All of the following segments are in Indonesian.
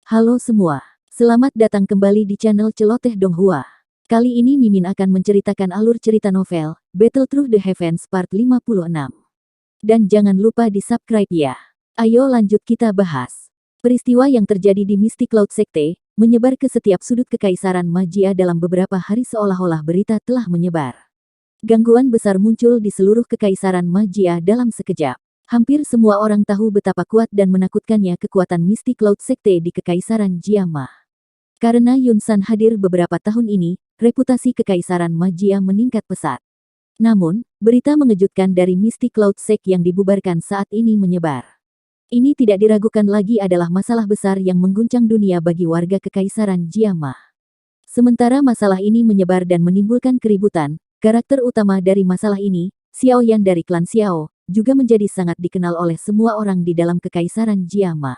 Halo semua, selamat datang kembali di channel Celoteh Donghua. Kali ini Mimin akan menceritakan alur cerita novel, Battle Through the Heavens Part 56. Dan jangan lupa di-subscribe ya. Ayo lanjut kita bahas. Peristiwa yang terjadi di Mystic Cloud Sekte, menyebar ke setiap sudut kekaisaran magia dalam beberapa hari seolah-olah berita telah menyebar. Gangguan besar muncul di seluruh kekaisaran magia dalam sekejap. Hampir semua orang tahu betapa kuat dan menakutkannya kekuatan Mystic Cloud Sekte di Kekaisaran Jiama. Karena Yun San hadir beberapa tahun ini, reputasi Kekaisaran Magia meningkat pesat. Namun, berita mengejutkan dari Mystic Cloud Sect yang dibubarkan saat ini menyebar. Ini tidak diragukan lagi adalah masalah besar yang mengguncang dunia bagi warga Kekaisaran Jiama. Sementara masalah ini menyebar dan menimbulkan keributan, karakter utama dari masalah ini, Xiao Yan dari klan Xiao, juga menjadi sangat dikenal oleh semua orang di dalam Kekaisaran Jiama.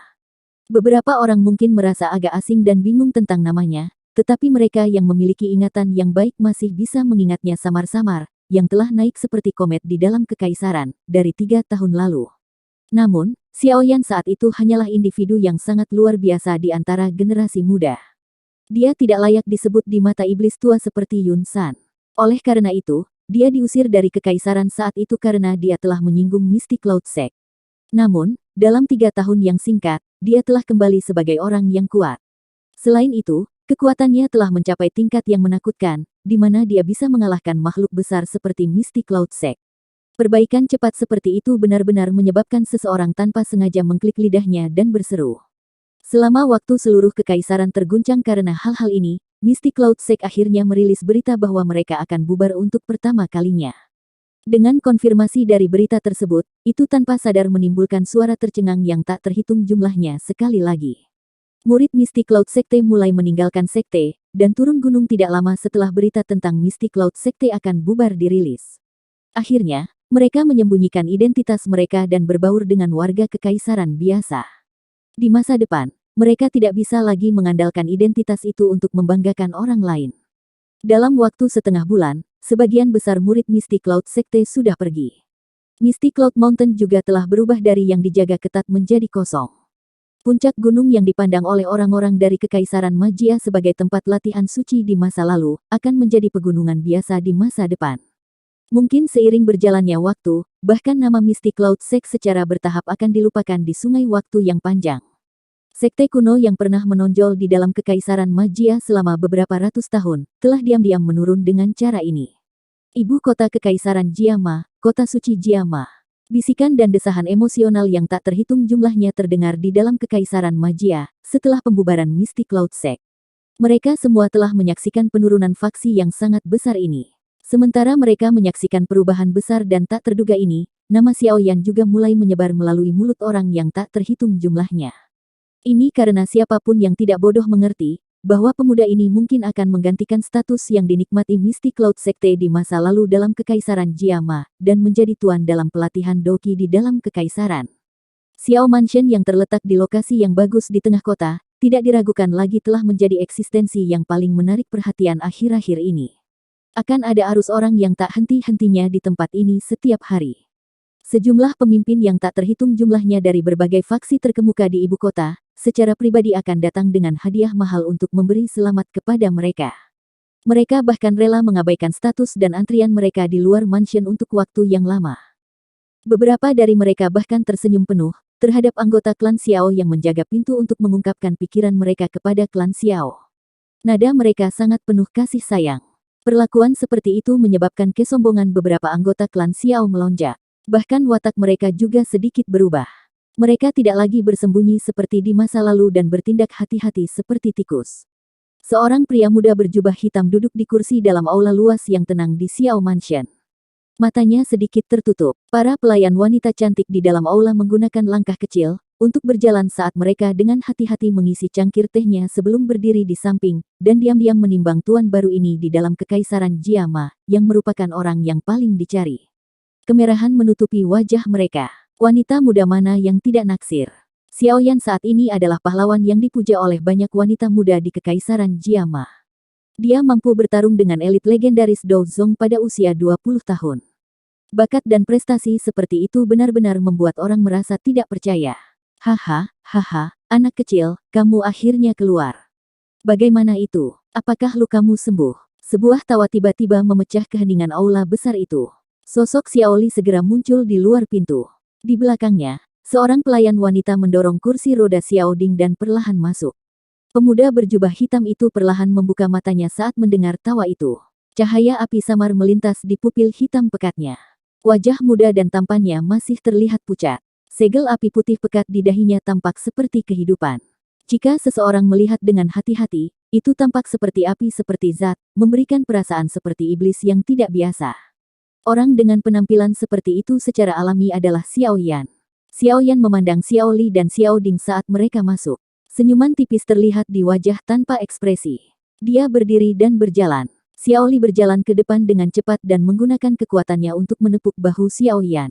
Beberapa orang mungkin merasa agak asing dan bingung tentang namanya, tetapi mereka yang memiliki ingatan yang baik masih bisa mengingatnya samar-samar, yang telah naik seperti komet di dalam Kekaisaran, dari 3 tahun lalu. Namun, Xiao Yan saat itu hanyalah individu yang sangat luar biasa di antara generasi muda. Dia tidak layak disebut di mata iblis tua seperti Yun San. Oleh karena itu, dia diusir dari kekaisaran saat itu karena dia telah menyinggung Mystic Cloud Sect. Namun, dalam 3 tahun yang singkat, dia telah kembali sebagai orang yang kuat. Selain itu, kekuatannya telah mencapai tingkat yang menakutkan, di mana dia bisa mengalahkan makhluk besar seperti Mystic Cloud Sect. Perbaikan cepat seperti itu benar-benar menyebabkan seseorang tanpa sengaja mengklik lidahnya dan berseru. Selama waktu seluruh kekaisaran terguncang karena hal-hal ini, Mystic Cloud Sect akhirnya merilis berita bahwa mereka akan bubar untuk pertama kalinya. Dengan konfirmasi dari berita tersebut, itu tanpa sadar menimbulkan suara tercengang yang tak terhitung jumlahnya sekali lagi. Murid Mystic Cloud Sekte mulai meninggalkan sekte, dan turun gunung tidak lama setelah berita tentang Mystic Cloud Sekte akan bubar dirilis. Akhirnya, mereka menyembunyikan identitas mereka dan berbaur dengan warga kekaisaran biasa. Di masa depan, mereka tidak bisa lagi mengandalkan identitas itu untuk membanggakan orang lain. Dalam waktu setengah bulan, sebagian besar murid Mystic Cloud Sekte sudah pergi. Mystic Cloud Mountain juga telah berubah dari yang dijaga ketat menjadi kosong. Puncak gunung yang dipandang oleh orang-orang dari Kekaisaran Magia sebagai tempat latihan suci di masa lalu, akan menjadi pegunungan biasa di masa depan. Mungkin seiring berjalannya waktu, bahkan nama Mystic Cloud Sect secara bertahap akan dilupakan di sungai waktu yang panjang. Sekte kuno yang pernah menonjol di dalam Kekaisaran Magia selama beberapa ratus tahun, telah diam-diam menurun dengan cara ini. Ibu kota Kekaisaran Jiama, kota suci Jiama. Bisikan dan desahan emosional yang tak terhitung jumlahnya terdengar di dalam Kekaisaran Magia, setelah pembubaran Mystic Cloud Sect. Mereka semua telah menyaksikan penurunan faksi yang sangat besar ini. Sementara mereka menyaksikan perubahan besar dan tak terduga ini, nama Xiao Yan juga mulai menyebar melalui mulut orang yang tak terhitung jumlahnya. Ini karena siapapun yang tidak bodoh mengerti, bahwa pemuda ini mungkin akan menggantikan status yang dinikmati Mystic Cloud Sekte di masa lalu dalam Kekaisaran Jiama, dan menjadi tuan dalam pelatihan Doki di dalam Kekaisaran. Xiao Mansion yang terletak di lokasi yang bagus di tengah kota, tidak diragukan lagi telah menjadi eksistensi yang paling menarik perhatian akhir-akhir ini. Akan ada arus orang yang tak henti-hentinya di tempat ini setiap hari. Sejumlah pemimpin yang tak terhitung jumlahnya dari berbagai faksi terkemuka di ibu kota, secara pribadi akan datang dengan hadiah mahal untuk memberi selamat kepada mereka. Mereka bahkan rela mengabaikan status dan antrian mereka di luar mansion untuk waktu yang lama. Beberapa dari mereka bahkan tersenyum penuh terhadap anggota klan Xiao yang menjaga pintu untuk mengungkapkan pikiran mereka kepada klan Xiao. Nada mereka sangat penuh kasih sayang. Perlakuan seperti itu menyebabkan kesombongan beberapa anggota klan Xiao melonjak. Bahkan watak mereka juga sedikit berubah. Mereka tidak lagi bersembunyi seperti di masa lalu dan bertindak hati-hati seperti tikus. Seorang pria muda berjubah hitam duduk di kursi dalam aula luas yang tenang di Xiao Mansion. Matanya sedikit tertutup. Para pelayan wanita cantik di dalam aula menggunakan langkah kecil untuk berjalan saat mereka dengan hati-hati mengisi cangkir tehnya sebelum berdiri di samping dan diam-diam menimbang tuan baru ini di dalam Kekaisaran Jiama, yang merupakan orang yang paling dicari. Kemerahan menutupi wajah mereka. Wanita muda mana yang tidak naksir? Xiao Yan saat ini adalah pahlawan yang dipuja oleh banyak wanita muda di Kekaisaran Jiama. Dia mampu bertarung dengan elit legendaris Dou Zong pada usia 20 tahun. Bakat dan prestasi seperti itu benar-benar membuat orang merasa tidak percaya. Haha, anak kecil, kamu akhirnya keluar. Bagaimana itu? Apakah lukamu sembuh? Sebuah tawa tiba-tiba memecah keheningan aula besar itu. Sosok Xiaoli segera muncul di luar pintu. Di belakangnya, seorang pelayan wanita mendorong kursi roda Xiaoding dan perlahan masuk. Pemuda berjubah hitam itu perlahan membuka matanya saat mendengar tawa itu. Cahaya api samar melintas di pupil hitam pekatnya. Wajah muda dan tampannya masih terlihat pucat. Segel api putih pekat di dahinya tampak seperti kehidupan. Jika seseorang melihat dengan hati-hati, itu tampak seperti api seperti zat, memberikan perasaan seperti iblis yang tidak biasa. Orang dengan penampilan seperti itu secara alami adalah Xiao Yan. Xiao Yan memandang Xiao Li dan Xiao Ding saat mereka masuk. Senyuman tipis terlihat di wajah tanpa ekspresi. Dia berdiri dan berjalan. Xiao Li berjalan ke depan dengan cepat dan menggunakan kekuatannya untuk menepuk bahu Xiao Yan.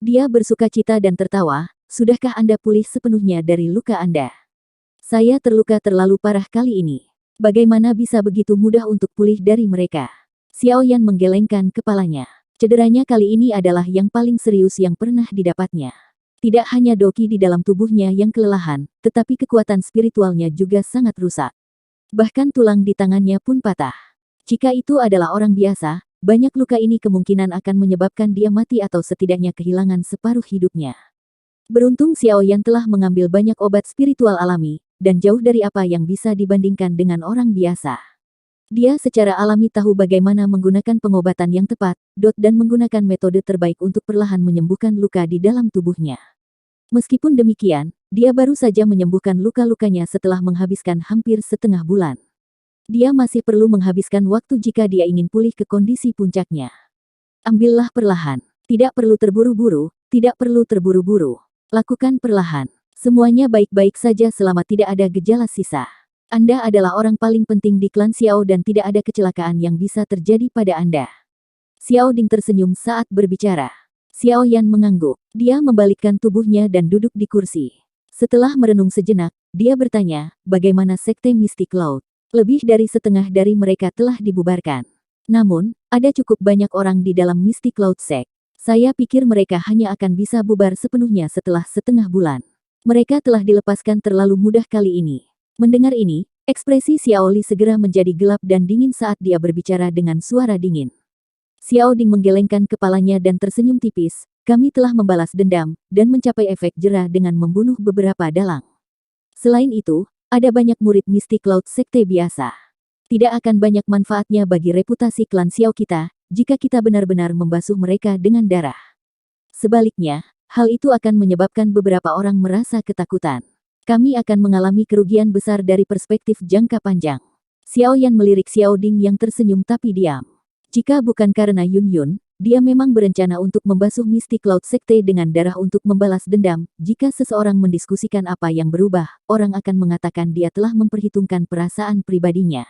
Dia bersukacita dan tertawa, "Sudahkah Anda pulih sepenuhnya dari luka Anda?" "Saya terluka terlalu parah kali ini. Bagaimana bisa begitu mudah untuk pulih dari mereka?" Xiao Yan menggelengkan kepalanya. Cederanya kali ini adalah yang paling serius yang pernah didapatnya. Tidak hanya doki di dalam tubuhnya yang kelelahan, tetapi kekuatan spiritualnya juga sangat rusak. Bahkan tulang di tangannya pun patah. Jika itu adalah orang biasa, banyak luka ini kemungkinan akan menyebabkan dia mati atau setidaknya kehilangan separuh hidupnya. Beruntung Xiao Yan telah mengambil banyak obat spiritual alami, dan jauh dari apa yang bisa dibandingkan dengan orang biasa. Dia secara alami tahu bagaimana menggunakan pengobatan yang tepat, dan menggunakan metode terbaik untuk perlahan menyembuhkan luka di dalam tubuhnya. Meskipun demikian, dia baru saja menyembuhkan luka-lukanya setelah menghabiskan hampir setengah bulan. Dia masih perlu menghabiskan waktu jika dia ingin pulih ke kondisi puncaknya. Ambillah perlahan. Tidak perlu terburu-buru, tidak perlu terburu-buru. Lakukan perlahan. Semuanya baik-baik saja selama tidak ada gejala sisa. Anda adalah orang paling penting di klan Xiao dan tidak ada kecelakaan yang bisa terjadi pada Anda. Xiao Ding tersenyum saat berbicara. Xiao Yan mengangguk. Dia membalikkan tubuhnya dan duduk di kursi. Setelah merenung sejenak, dia bertanya, "Bagaimana sekte Mystic Cloud?" Lebih dari setengah dari mereka telah dibubarkan. Namun, ada cukup banyak orang di dalam Mystic Cloud Sect. Saya pikir mereka hanya akan bisa bubar sepenuhnya setelah setengah bulan. Mereka telah dilepaskan terlalu mudah kali ini. Mendengar ini, ekspresi Xiao Li segera menjadi gelap dan dingin saat dia berbicara dengan suara dingin. Xiao Ding menggelengkan kepalanya dan tersenyum tipis. "Kami telah membalas dendam, dan mencapai efek jera dengan membunuh beberapa dalang. Selain itu, ada banyak murid Mystic Cloud Sekte biasa. Tidak akan banyak manfaatnya bagi reputasi klan Xiao kita, jika kita benar-benar membasuh mereka dengan darah. Sebaliknya, hal itu akan menyebabkan beberapa orang merasa ketakutan. Kami akan mengalami kerugian besar dari perspektif jangka panjang." Xiao Yan melirik Xiao Ding yang tersenyum tapi diam. Jika bukan karena Yun Yun, dia memang berencana untuk membasuh Mystic Cloud Sekte dengan darah untuk membalas dendam. Jika seseorang mendiskusikan apa yang berubah, orang akan mengatakan dia telah memperhitungkan perasaan pribadinya.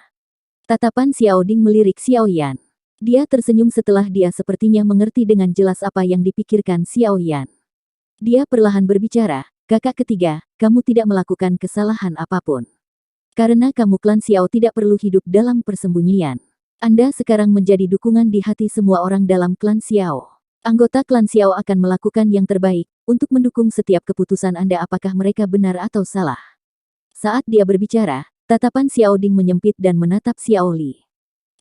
Tatapan Xiao Ding melirik Xiao Yan. Dia tersenyum setelah dia sepertinya mengerti dengan jelas apa yang dipikirkan Xiao Yan. Dia perlahan berbicara, "Kakak ketiga, kamu tidak melakukan kesalahan apapun. Karena kamu klan Xiao tidak perlu hidup dalam persembunyian. Anda sekarang menjadi dukungan di hati semua orang dalam klan Xiao. Anggota klan Xiao akan melakukan yang terbaik untuk mendukung setiap keputusan Anda apakah mereka benar atau salah." Saat dia berbicara, tatapan Xiao Ding menyempit dan menatap Xiao Li.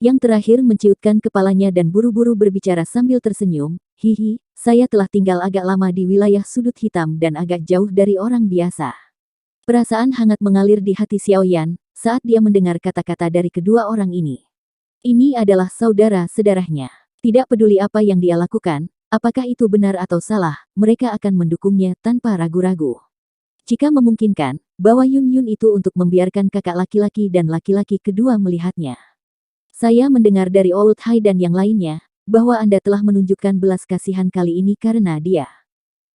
Yang terakhir menciutkan kepalanya dan buru-buru berbicara sambil tersenyum, "Hihi, saya telah tinggal agak lama di wilayah sudut hitam dan agak jauh dari orang biasa." Perasaan hangat mengalir di hati Xiao Yan saat dia mendengar kata-kata dari kedua orang ini. Ini adalah saudara sedarahnya. Tidak peduli apa yang dia lakukan, apakah itu benar atau salah, mereka akan mendukungnya tanpa ragu-ragu. Jika memungkinkan, bawa Yun Yun itu untuk membiarkan kakak laki-laki dan laki-laki kedua melihatnya. Saya mendengar dari Old Hai dan yang lainnya, bahwa Anda telah menunjukkan belas kasihan kali ini karena dia.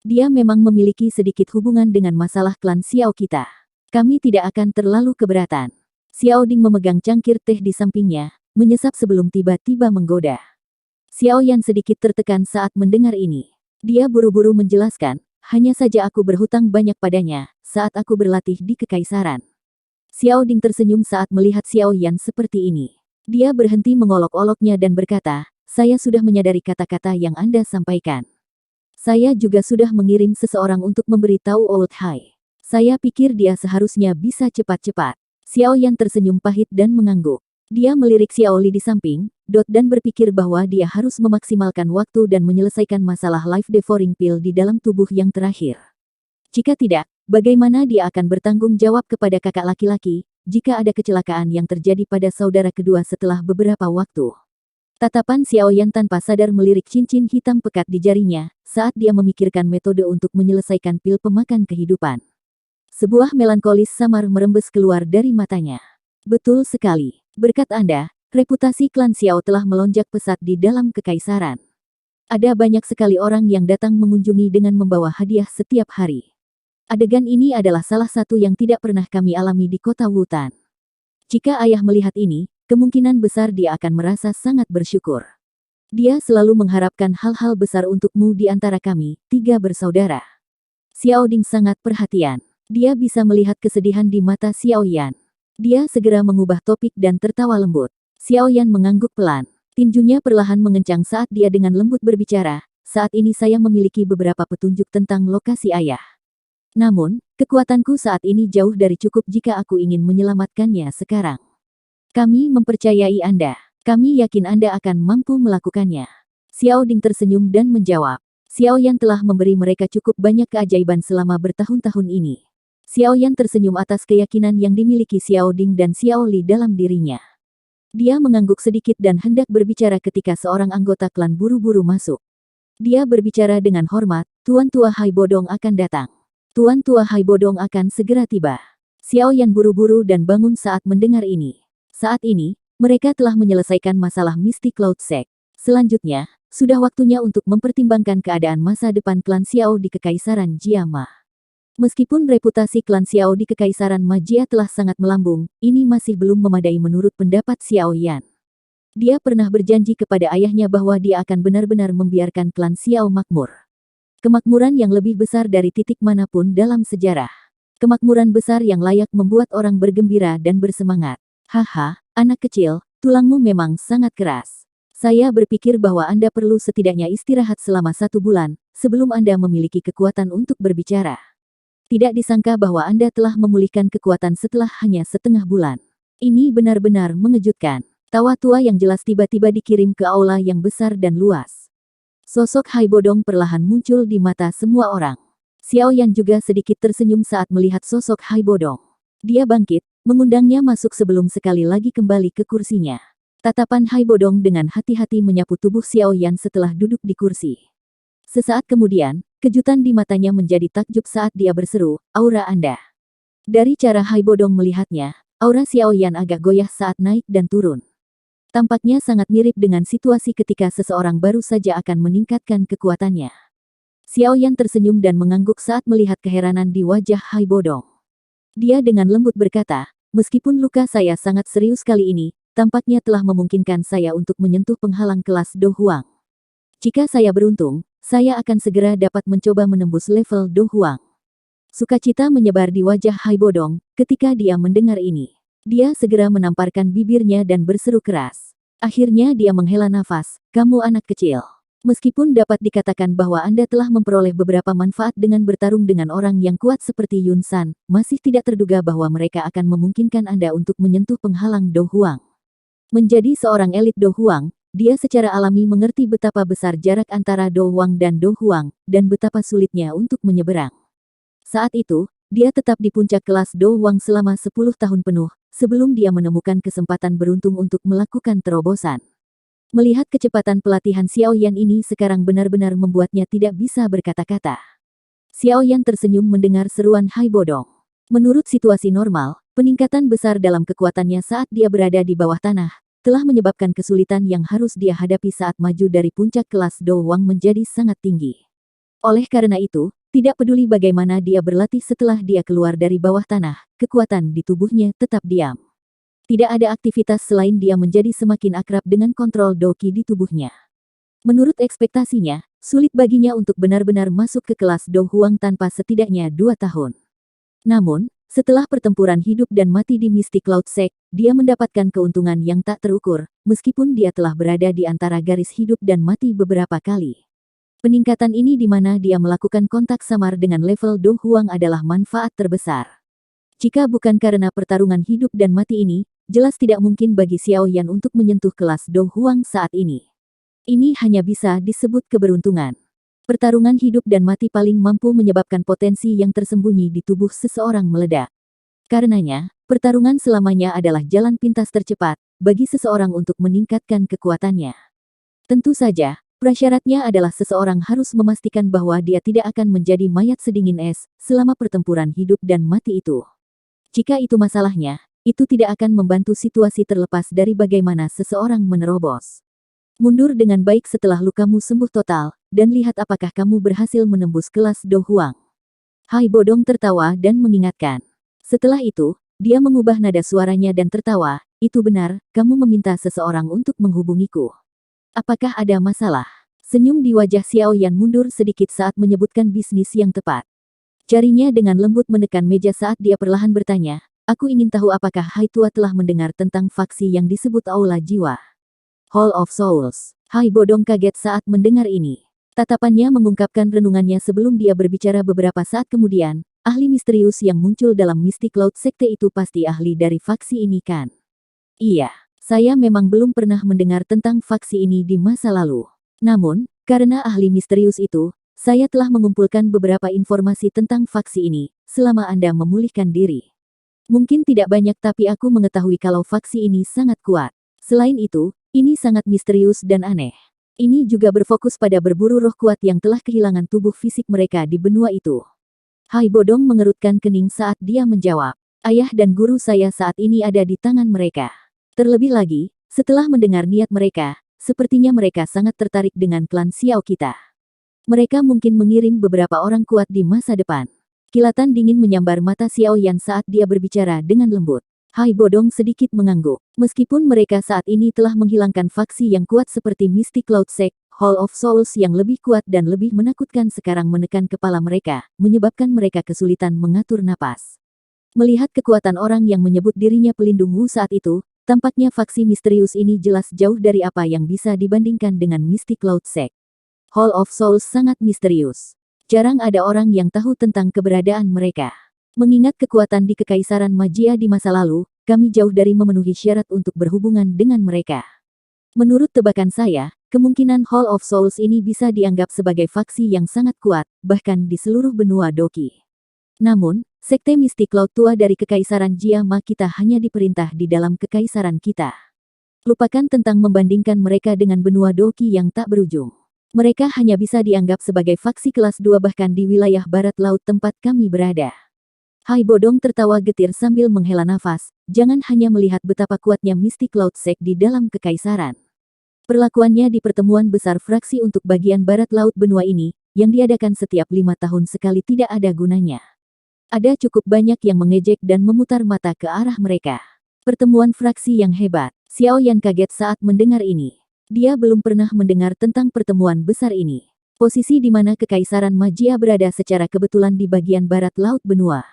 Dia memang memiliki sedikit hubungan dengan masalah klan Xiao kita. Kami tidak akan terlalu keberatan. Xiao Ding memegang cangkir teh di sampingnya, menyesap sebelum tiba-tiba menggoda. Xiao Yan sedikit tertekan saat mendengar ini. Dia buru-buru menjelaskan, "Hanya saja aku berhutang banyak padanya, saat aku berlatih di Kekaisaran." Xiao Ding tersenyum saat melihat Xiao Yan seperti ini. Dia berhenti mengolok-oloknya dan berkata, "Saya sudah menyadari kata-kata yang Anda sampaikan. Saya juga sudah mengirim seseorang untuk memberitahu Old Hai. Saya pikir dia seharusnya bisa cepat-cepat. Xiao Yan tersenyum pahit dan mengangguk. Dia melirik Xiao Li di samping, dan berpikir bahwa dia harus memaksimalkan waktu dan menyelesaikan masalah life devouring pill di dalam tubuh yang terakhir. Jika tidak, bagaimana dia akan bertanggung jawab kepada kakak laki-laki, jika ada kecelakaan yang terjadi pada saudara kedua setelah beberapa waktu. Tatapan Xiao Yan tanpa sadar melirik cincin hitam pekat di jarinya, saat dia memikirkan metode untuk menyelesaikan pil pemakan kehidupan. Sebuah melankolis samar merembes keluar dari matanya. Betul sekali. Berkat Anda, reputasi klan Xiao telah melonjak pesat di dalam kekaisaran. Ada banyak sekali orang yang datang mengunjungi dengan membawa hadiah setiap hari. Adegan ini adalah salah satu yang tidak pernah kami alami di kota Wutan. Jika ayah melihat ini, kemungkinan besar dia akan merasa sangat bersyukur. Dia selalu mengharapkan hal-hal besar untukmu di antara kami, tiga bersaudara. Xiao Ding sangat perhatian. Dia bisa melihat kesedihan di mata Xiao Yan. Dia segera mengubah topik dan tertawa lembut. Xiao Yan mengangguk pelan. Tinjunya perlahan mengencang saat dia dengan lembut berbicara, saat ini saya memiliki beberapa petunjuk tentang lokasi ayah. Namun, kekuatanku saat ini jauh dari cukup jika aku ingin menyelamatkannya sekarang. Kami mempercayai Anda. Kami yakin Anda akan mampu melakukannya. Xiao Ding tersenyum dan menjawab. Xiao Yan telah memberi mereka cukup banyak keajaiban selama bertahun-tahun ini. Xiao Yan tersenyum atas keyakinan yang dimiliki Xiao Ding dan Xiao Li dalam dirinya. Dia mengangguk sedikit dan hendak berbicara ketika seorang anggota klan buru-buru masuk. Dia berbicara dengan hormat, Tuan Tua Hai Bodong akan datang. Tuan Tua Hai Bodong akan segera tiba. Xiao Yan buru-buru dan bangun saat mendengar ini. Saat ini, mereka telah menyelesaikan masalah Mystic Cloud Sect. Selanjutnya, sudah waktunya untuk mempertimbangkan keadaan masa depan klan Xiao di Kekaisaran Jiama. Meskipun reputasi klan Xiao di Kekaisaran Majia telah sangat melambung, ini masih belum memadai menurut pendapat Xiao Yan. Dia pernah berjanji kepada ayahnya bahwa dia akan benar-benar membiarkan klan Xiao makmur. Kemakmuran yang lebih besar dari titik manapun dalam sejarah. Kemakmuran besar yang layak membuat orang bergembira dan bersemangat. Haha, anak kecil, tulangmu memang sangat keras. Saya berpikir bahwa Anda perlu setidaknya istirahat selama 1 bulan, sebelum Anda memiliki kekuatan untuk berbicara. Tidak disangka bahwa Anda telah memulihkan kekuatan setelah hanya setengah bulan. Ini benar-benar mengejutkan. Tawa tua yang jelas tiba-tiba dikirim ke aula yang besar dan luas. Sosok Hai Bodong perlahan muncul di mata semua orang. Xiao Yan juga sedikit tersenyum saat melihat sosok Hai Bodong. Dia bangkit, mengundangnya masuk sebelum sekali lagi kembali ke kursinya. Tatapan Hai Bodong dengan hati-hati menyapu tubuh Xiao Yan setelah duduk di kursi. Sesaat kemudian, kejutan di matanya menjadi takjub saat dia berseru, "Aura Anda." Dari cara Hai Bodong melihatnya, aura Xiao Yan agak goyah saat naik dan turun. Tampaknya sangat mirip dengan situasi ketika seseorang baru saja akan meningkatkan kekuatannya. Xiao Yan tersenyum dan mengangguk saat melihat keheranan di wajah Hai Bodong. Dia dengan lembut berkata, "Meskipun luka saya sangat serius kali ini, tampaknya telah memungkinkan saya untuk menyentuh penghalang kelas Do Huang. Jika saya beruntung, saya akan segera dapat mencoba menembus level Do Huang." Sukacita menyebar di wajah Hai Bodong ketika dia mendengar ini. Dia segera menamparkan bibirnya dan berseru keras. Akhirnya dia menghela nafas, "Kamu anak kecil. Meskipun dapat dikatakan bahwa Anda telah memperoleh beberapa manfaat dengan bertarung dengan orang yang kuat seperti Yun San, masih tidak terduga bahwa mereka akan memungkinkan Anda untuk menyentuh penghalang Do Huang." Menjadi seorang elit Do Huang, dia secara alami mengerti betapa besar jarak antara Do Huang dan Do Huang, dan betapa sulitnya untuk menyeberang. Saat itu, dia tetap di puncak kelas Do Huang selama 10 tahun penuh, sebelum dia menemukan kesempatan beruntung untuk melakukan terobosan. Melihat kecepatan pelatihan Xiao Yan ini sekarang benar-benar membuatnya tidak bisa berkata-kata. Xiao Yan tersenyum mendengar seruan Hai Bodong. Menurut situasi normal, peningkatan besar dalam kekuatannya saat dia berada di bawah tanah, telah menyebabkan kesulitan yang harus dia hadapi saat maju dari puncak kelas Do Huang menjadi sangat tinggi. Oleh karena itu, tidak peduli bagaimana dia berlatih setelah dia keluar dari bawah tanah, kekuatan di tubuhnya tetap diam. Tidak ada aktivitas selain dia menjadi semakin akrab dengan kontrol Doqi di tubuhnya. Menurut ekspektasinya, sulit baginya untuk benar-benar masuk ke kelas Do Huang tanpa setidaknya 2 tahun. Namun, setelah pertempuran hidup dan mati di Mystic Cloud Sect, dia mendapatkan keuntungan yang tak terukur, meskipun dia telah berada di antara garis hidup dan mati beberapa kali. Peningkatan ini di mana dia melakukan kontak samar dengan level Do Huang adalah manfaat terbesar. Jika bukan karena pertarungan hidup dan mati ini, jelas tidak mungkin bagi Xiao Yan untuk menyentuh kelas Do Huang saat ini. Ini hanya bisa disebut keberuntungan. Pertarungan hidup dan mati paling mampu menyebabkan potensi yang tersembunyi di tubuh seseorang meledak. Karenanya, pertarungan selamanya adalah jalan pintas tercepat bagi seseorang untuk meningkatkan kekuatannya. Tentu saja, prasyaratnya adalah seseorang harus memastikan bahwa dia tidak akan menjadi mayat sedingin es selama pertempuran hidup dan mati itu. Jika itu masalahnya, itu tidak akan membantu situasi terlepas dari bagaimana seseorang menerobos. Mundur dengan baik setelah lukamu sembuh total, dan lihat apakah kamu berhasil menembus kelas Do Huang. Hai Bodong tertawa dan mengingatkan. Setelah itu, dia mengubah nada suaranya dan tertawa, itu benar, kamu meminta seseorang untuk menghubungiku. Apakah ada masalah? Senyum di wajah Xiao Yan mundur sedikit saat menyebutkan bisnis yang tepat. Jarinya dengan lembut menekan meja saat dia perlahan bertanya, aku ingin tahu apakah Hai Tua telah mendengar tentang faksi yang disebut Aula Jiwa. Hall of Souls. Hai Bodong kaget saat mendengar ini. Tatapannya mengungkapkan renungannya sebelum dia berbicara beberapa saat kemudian, ahli misterius yang muncul dalam Mystic Cloud Sekte itu pasti ahli dari faksi ini kan? Iya. Saya memang belum pernah mendengar tentang faksi ini di masa lalu. Namun, karena ahli misterius itu, saya telah mengumpulkan beberapa informasi tentang faksi ini, selama Anda memulihkan diri. Mungkin tidak banyak tapi aku mengetahui kalau faksi ini sangat kuat. Selain itu, ini sangat misterius dan aneh. Ini juga berfokus pada berburu roh kuat yang telah kehilangan tubuh fisik mereka di benua itu. Hai Bodong mengerutkan kening saat dia menjawab. Ayah dan guru saya saat ini ada di tangan mereka. Terlebih lagi, setelah mendengar niat mereka, sepertinya mereka sangat tertarik dengan klan Xiao kita. Mereka mungkin mengirim beberapa orang kuat di masa depan. Kilatan dingin menyambar mata Xiao Yan saat dia berbicara dengan lembut. Hai Bodong sedikit mengangguk. Meskipun mereka saat ini telah menghilangkan faksi yang kuat seperti Mystic Cloud Sect, Hall of Souls yang lebih kuat dan lebih menakutkan sekarang menekan kepala mereka, menyebabkan mereka kesulitan mengatur napas. Melihat kekuatan orang yang menyebut dirinya pelindung Wu saat itu, tampaknya faksi misterius ini jelas jauh dari apa yang bisa dibandingkan dengan Mystic Cloud Sect. Hall of Souls sangat misterius. Jarang ada orang yang tahu tentang keberadaan mereka. Mengingat kekuatan di Kekaisaran Magia di masa lalu, kami jauh dari memenuhi syarat untuk berhubungan dengan mereka. Menurut tebakan saya, kemungkinan Hall of Souls ini bisa dianggap sebagai faksi yang sangat kuat, bahkan di seluruh benua Doki. Namun, Sekte Mystic Cloud tua dari Kekaisaran Jiama kita hanya diperintah di dalam kekaisaran kita. Lupakan tentang membandingkan mereka dengan benua Doki yang tak berujung. Mereka hanya bisa dianggap sebagai faksi kelas 2 bahkan di wilayah barat laut tempat kami berada. Hai Bodong tertawa getir sambil menghela nafas, jangan hanya melihat betapa kuatnya Mystic Cloud Sect di dalam kekaisaran. Perlakuannya di pertemuan besar fraksi untuk bagian barat laut benua ini, yang diadakan setiap 5 tahun sekali tidak ada gunanya. Ada cukup banyak yang mengejek dan memutar mata ke arah mereka. Pertemuan fraksi yang hebat. Xiao Yan kaget saat mendengar ini. Dia belum pernah mendengar tentang pertemuan besar ini. Posisi di mana Kekaisaran Magia berada secara kebetulan di bagian barat laut benua.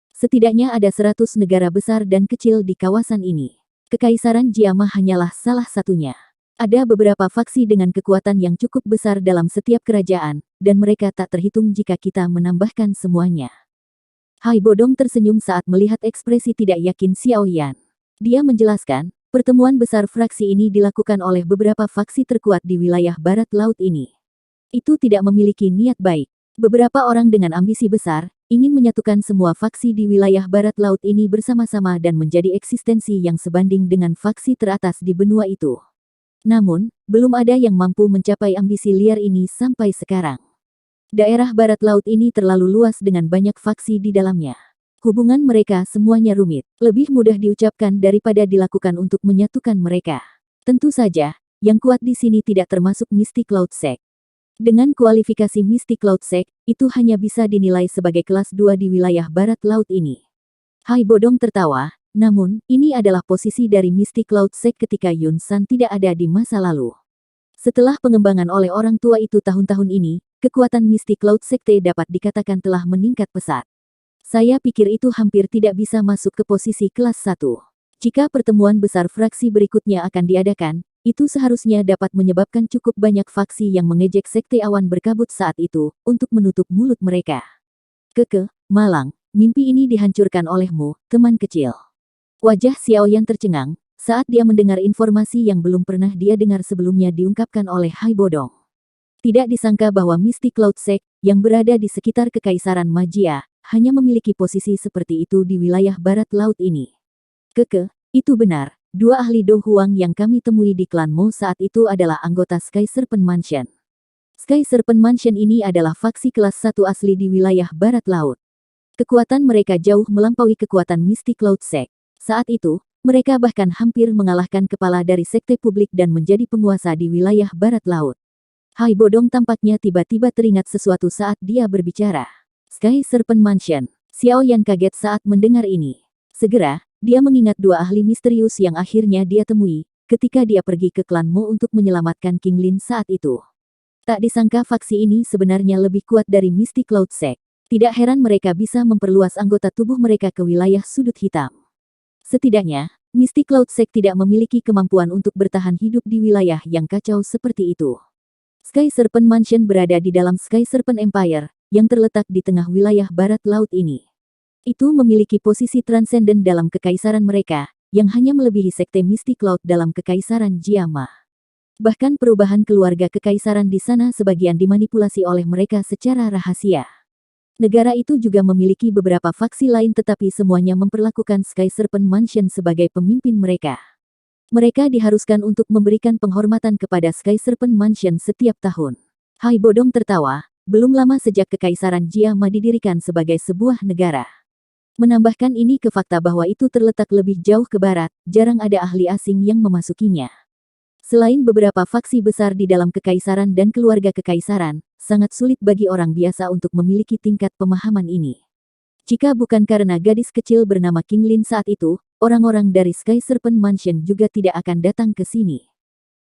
Setidaknya ada 100 negara besar dan kecil di kawasan ini. Kekaisaran Jiama hanyalah salah satunya. Ada beberapa faksi dengan kekuatan yang cukup besar dalam setiap kerajaan, dan mereka tak terhitung jika kita menambahkan semuanya. Hai Bodong tersenyum saat melihat ekspresi tidak yakin Xiao Yan. Dia menjelaskan, pertemuan besar fraksi ini dilakukan oleh beberapa faksi terkuat di wilayah barat laut ini. Itu tidak memiliki niat baik. Beberapa orang dengan ambisi besar, ingin menyatukan semua faksi di wilayah barat laut ini bersama-sama dan menjadi eksistensi yang sebanding dengan faksi teratas di benua itu. Namun, belum ada yang mampu mencapai ambisi liar ini sampai sekarang. Daerah barat laut ini terlalu luas dengan banyak faksi di dalamnya. Hubungan mereka semuanya rumit, lebih mudah diucapkan daripada dilakukan untuk menyatukan mereka. Tentu saja, yang kuat di sini tidak termasuk Mystic Cloud Sect. Dengan kualifikasi Mystic Cloud Sect, itu hanya bisa dinilai sebagai kelas 2 di wilayah barat laut ini. Hai Bodong tertawa, namun, ini adalah posisi dari Mystic Cloud Sect ketika Yun San tidak ada di masa lalu. Setelah pengembangan oleh orang tua itu tahun-tahun ini, kekuatan Mystic Cloud Sekte dapat dikatakan telah meningkat pesat. Saya pikir itu hampir tidak bisa masuk ke posisi kelas 1. Jika pertemuan besar fraksi berikutnya akan diadakan, itu seharusnya dapat menyebabkan cukup banyak faksi yang mengejek Sekte Awan Berkabut saat itu, untuk menutup mulut mereka. Malang, mimpi ini dihancurkan olehmu, teman kecil. Wajah Xiaoyan tercengang, saat dia mendengar informasi yang belum pernah dia dengar sebelumnya diungkapkan oleh Hai Bodong. Tidak disangka bahwa Mystic Cloud Sect, yang berada di sekitar Kekaisaran Magia, hanya memiliki posisi seperti itu di wilayah barat laut ini. Itu benar. Dua ahli Do Huang yang kami temui di klan Mo saat itu adalah anggota Sky Serpent Mansion. Sky Serpent Mansion ini adalah faksi kelas 1 asli di wilayah barat laut. Kekuatan mereka jauh melampaui kekuatan Mystic Cloud Sect. Saat itu, mereka bahkan hampir mengalahkan kepala dari sekte publik dan menjadi penguasa di wilayah barat laut. Hai Bodong tampaknya tiba-tiba teringat sesuatu saat dia berbicara. Sky Serpent Mansion. Xiaoyan kaget saat mendengar ini. Segera, dia mengingat dua ahli misterius yang akhirnya dia temui, ketika dia pergi ke klan Mo untuk menyelamatkan King Lin saat itu. Tak disangka faksi ini sebenarnya lebih kuat dari Mystic Cloud Sect. Tidak heran mereka bisa memperluas anggota tubuh mereka ke wilayah sudut hitam. Setidaknya, Mystic Cloud Sect tidak memiliki kemampuan untuk bertahan hidup di wilayah yang kacau seperti itu. Sky Serpent Mansion berada di dalam Sky Serpent Empire, yang terletak di tengah wilayah barat laut ini. Itu memiliki posisi transenden dalam kekaisaran mereka, yang hanya melebihi sekte Mystic Cloud dalam kekaisaran Jiama. Bahkan perubahan keluarga kekaisaran di sana sebagian dimanipulasi oleh mereka secara rahasia. Negara itu juga memiliki beberapa faksi lain tetapi semuanya memperlakukan Sky Serpent Mansion sebagai pemimpin mereka. Mereka diharuskan untuk memberikan penghormatan kepada Sky Serpent Mansion setiap tahun. Hai Bodong tertawa, belum lama sejak kekaisaran Jiama didirikan sebagai sebuah negara. Menambahkan ini ke fakta bahwa itu terletak lebih jauh ke barat, jarang ada ahli asing yang memasukinya. Selain beberapa faksi besar di dalam kekaisaran dan keluarga kekaisaran, sangat sulit bagi orang biasa untuk memiliki tingkat pemahaman ini. Jika bukan karena gadis kecil bernama King Lin saat itu, orang-orang dari Sky Serpent Mansion juga tidak akan datang ke sini.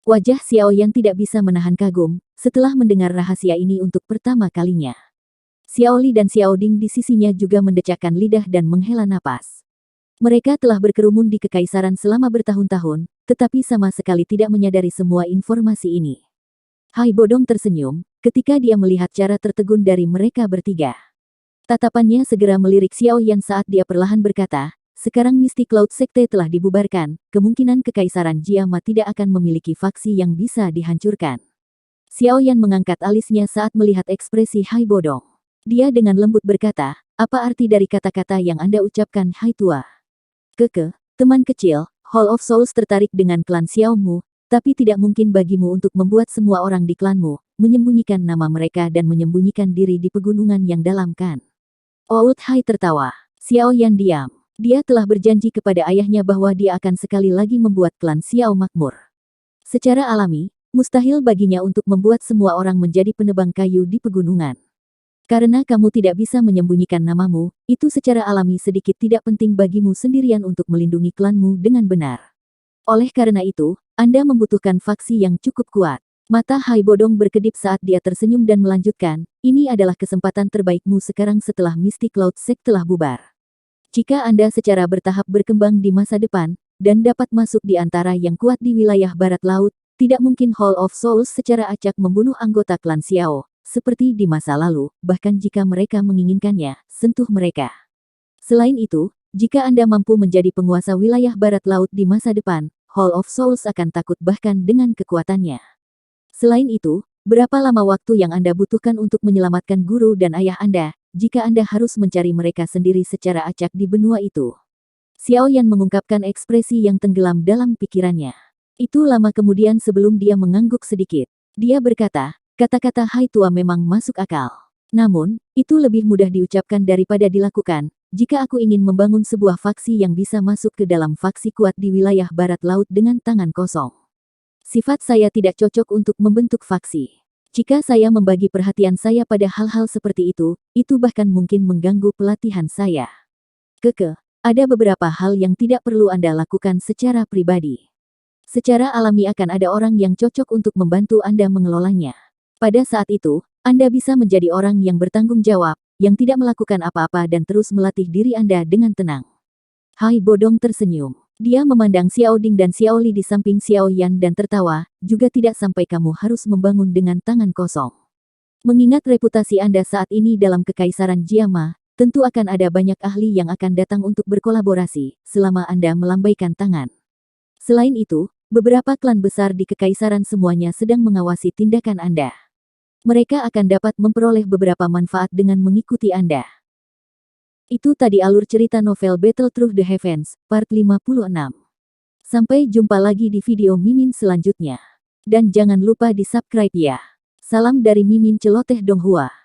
Wajah Xiaoyan tidak bisa menahan kagum, setelah mendengar rahasia ini untuk pertama kalinya. Xiaoli dan Xiaoding di sisinya juga mendecakkan lidah dan menghela napas. Mereka telah berkerumun di kekaisaran selama bertahun-tahun, tetapi sama sekali tidak menyadari semua informasi ini. Hai Bodong tersenyum, ketika dia melihat cara tertegun dari mereka bertiga. Tatapannya segera melirik Xiaoyan saat dia perlahan berkata, sekarang Mystic Cloud Sekte telah dibubarkan, kemungkinan kekaisaran Jiama tidak akan memiliki faksi yang bisa dihancurkan. Xiaoyan mengangkat alisnya saat melihat ekspresi Hai Bodong. Dia dengan lembut berkata, apa arti dari kata-kata yang Anda ucapkan, Hai Tua? Teman kecil, Hall of Souls tertarik dengan klan Xiaomu, tapi tidak mungkin bagimu untuk membuat semua orang di klanmu, menyembunyikan nama mereka dan menyembunyikan diri di pegunungan yang dalam kan? Oud Hai tertawa. Xiaoyan diam. Dia telah berjanji kepada ayahnya bahwa dia akan sekali lagi membuat klan Xiao makmur. Secara alami, mustahil baginya untuk membuat semua orang menjadi penebang kayu di pegunungan. Karena kamu tidak bisa menyembunyikan namamu, itu secara alami sedikit tidak penting bagimu sendirian untuk melindungi klanmu dengan benar. Oleh karena itu, Anda membutuhkan faksi yang cukup kuat. Mata Hai Bodong berkedip saat dia tersenyum dan melanjutkan, ini adalah kesempatan terbaikmu sekarang setelah Mystic Cloud Sect telah bubar. Jika Anda secara bertahap berkembang di masa depan, dan dapat masuk di antara yang kuat di wilayah barat laut, tidak mungkin Hall of Souls secara acak membunuh anggota klan Xiao. Seperti di masa lalu, bahkan jika mereka menginginkannya, sentuh mereka. Selain itu, jika Anda mampu menjadi penguasa wilayah barat laut di masa depan, Hall of Souls akan takut bahkan dengan kekuatannya. Selain itu, berapa lama waktu yang Anda butuhkan untuk menyelamatkan guru dan ayah Anda, jika Anda harus mencari mereka sendiri secara acak di benua itu? Xiaoyan mengungkapkan ekspresi yang tenggelam dalam pikirannya. Itu lama kemudian sebelum dia mengangguk sedikit. Dia berkata, kata-kata Hai Tua memang masuk akal. Namun, itu lebih mudah diucapkan daripada dilakukan, jika aku ingin membangun sebuah faksi yang bisa masuk ke dalam faksi kuat di wilayah barat laut dengan tangan kosong. Sifat saya tidak cocok untuk membentuk faksi. Jika saya membagi perhatian saya pada hal-hal seperti itu bahkan mungkin mengganggu pelatihan saya. Ada beberapa hal yang tidak perlu Anda lakukan secara pribadi. Secara alami akan ada orang yang cocok untuk membantu Anda mengelolanya. Pada saat itu, Anda bisa menjadi orang yang bertanggung jawab, yang tidak melakukan apa-apa dan terus melatih diri Anda dengan tenang. Hai Bodong tersenyum. Dia memandang Xiao Ding dan Xiao Li di samping Xiao Yan dan tertawa, juga tidak sampai kamu harus membangun dengan tangan kosong. Mengingat reputasi Anda saat ini dalam Kekaisaran Jiama, tentu akan ada banyak ahli yang akan datang untuk berkolaborasi, selama Anda melambaikan tangan. Selain itu, beberapa klan besar di Kekaisaran semuanya sedang mengawasi tindakan Anda. Mereka akan dapat memperoleh beberapa manfaat dengan mengikuti Anda. Itu tadi alur cerita novel Battle Through the Heavens, part 56. Sampai jumpa lagi di video Mimin selanjutnya. Dan jangan lupa di subscribe ya. Salam dari Mimin Celoteh Donghua.